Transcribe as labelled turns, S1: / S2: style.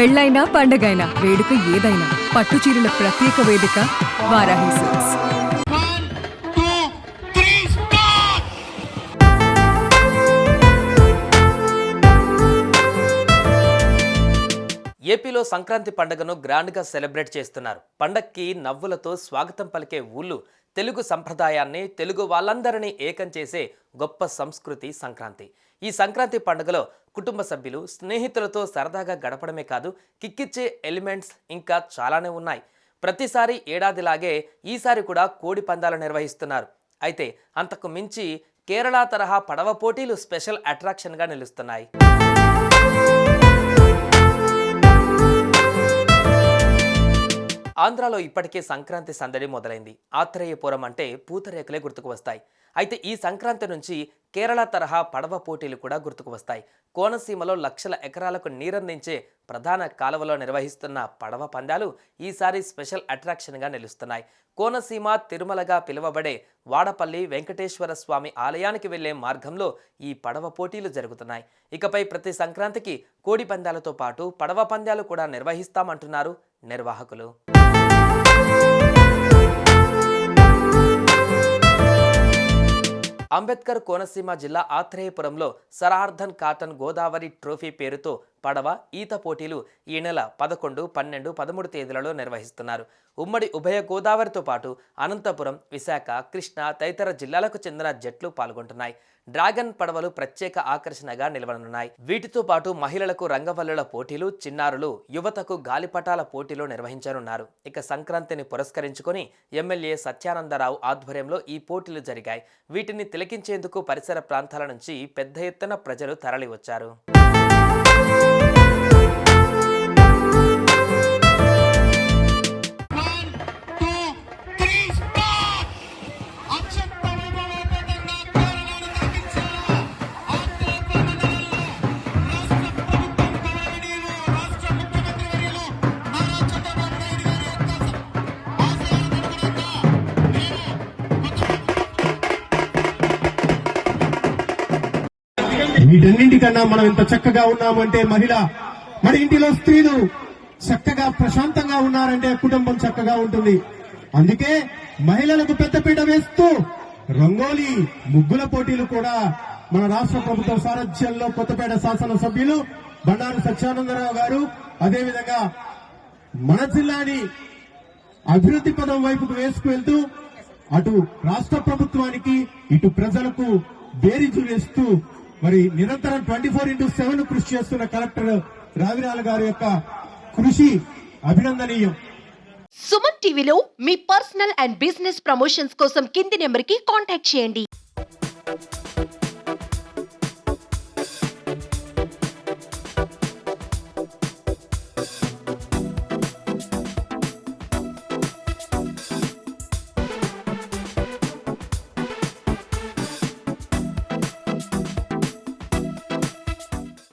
S1: పెళ్ళైనా పండగైనా వేడుక ఏదైనా పట్టు చీరల ప్రత్యేక వేదిక వారాహి సిల్క్స్.
S2: ఏపీలో సంక్రాంతి పండుగను గ్రాండ్గా సెలబ్రేట్ చేస్తున్నారు. పండక్కి నవ్వులతో స్వాగతం పలికే ఊళ్ళు తెలుగు సంప్రదాయాన్ని, తెలుగు వాళ్ళందరినీ ఏకం చేసే గొప్ప సంస్కృతి సంక్రాంతి. ఈ సంక్రాంతి పండుగలో కుటుంబ సభ్యులు, స్నేహితులతో సరదాగా గడపడమే కాదు, కిక్కిచ్చే ఎలిమెంట్స్ ఇంకా చాలానే ఉన్నాయి. ప్రతిసారి ఏడాదిలాగే ఈసారి కూడా కోడి పందాలు నిర్వహిస్తున్నారు. అయితే అంతకు మించి కేరళ తరహా పడవ పోటీలు స్పెషల్ అట్రాక్షన్గా నిలుస్తున్నాయి. ఆంధ్రాలో ఇప్పటికే సంక్రాంతి సందడి మొదలైంది. ఆత్రేయపురం అంటే పూతరేకులే గుర్తుకు వస్తాయి. అయితే ఈ సంక్రాంతి నుంచి కేరళ తరహా పడవ పోటీలు కూడా గుర్తుకు వస్తాయి. కోనసీమలో లక్షల ఎకరాలకు నీరందించే ప్రధాన కాలువలో నిర్వహిస్తున్న పడవ పందాలు ఈసారి స్పెషల్ అట్రాక్షన్గా నిలుస్తున్నాయి. కోనసీమ తిరుమలగా పిలువబడే వాడపల్లి వెంకటేశ్వర స్వామి ఆలయానికి వెళ్లే మార్గంలో ఈ పడవ పోటీలు జరుగుతున్నాయి. ఇకపై ప్రతి సంక్రాంతికి కోడి పందాలతో పాటు పడవ పందాలు కూడా నిర్వహిస్తామంటున్నారు నిర్వాహకులు. అంబేద్కర్ కోనసీమ జిల్లా ఆత్రేయపురంలో సరార్థన్ కాటన్ గోదావరి ట్రోఫీ పేరుతో పడవ ఈత పోటీలు ఈ నెల 11, 12, 13 తేదీలలో నిర్వహిస్తున్నారు. ఉమ్మడి ఉభయ గోదావరితో పాటు అనంతపురం, విశాఖ, కృష్ణా తదితర జిల్లాలకు చెందిన జట్లు పాల్గొంటున్నాయి. డ్రాగన్ పడవలు ప్రత్యేక ఆకర్షణగా నిలవనున్నాయి. వీటితో పాటు మహిళలకు రంగవల్లుల పోటీలు, చిన్నారులు, యువతకు గాలిపటాల పోటీలు నిర్వహించనున్నారు. ఇక సంక్రాంతిని పురస్కరించుకొని ఎమ్మెల్యే సత్యానందరావు ఆధ్వర్యంలో ఈ పోటీలు జరిగాయి. వీటిని తిలకించేందుకు పరిసర ప్రాంతాల నుంచి పెద్ద ఎత్తున ప్రజలు తరలివచ్చారు.
S3: వీటన్నింటికన్నా మనం ఇంత చక్కగా ఉన్నామంటే మన ఇంటిలో స్త్రీలు చక్కగా ప్రశాంతంగా ఉన్నారంటే కుటుంబం చక్కగా ఉంటుంది. అందుకే మహిళలకు పెద్దపీట వేస్తూ రంగోలీ ముగ్గుల పోటీలు కూడా మన రాష్ట్ర ప్రభుత్వం సారథ్యంలో కొత్తపేట శాసనసభ్యులు బండారు సత్యానందరావు గారు, అదేవిధంగా మన జిల్లాని అభివృద్ధి పదం వైపుకు వేసుకువెళ్తూ అటు రాష్ట్ర ప్రభుత్వానికి ఇటు ప్రజలకు బేరీజు వేస్తూ మరి నిరంతరం 24/7 కృషి చేస్తున్న కలెక్టర్ రావిరాల గారి యొక్క కృషి అభినందనీయం.
S4: సుమన్ టీవీలో మీ పర్సనల్ అండ్ బిజినెస్ ప్రమోషన్స్ కోసం కింది నెంబర్ కి కాంటాక్ట్ చేయండి.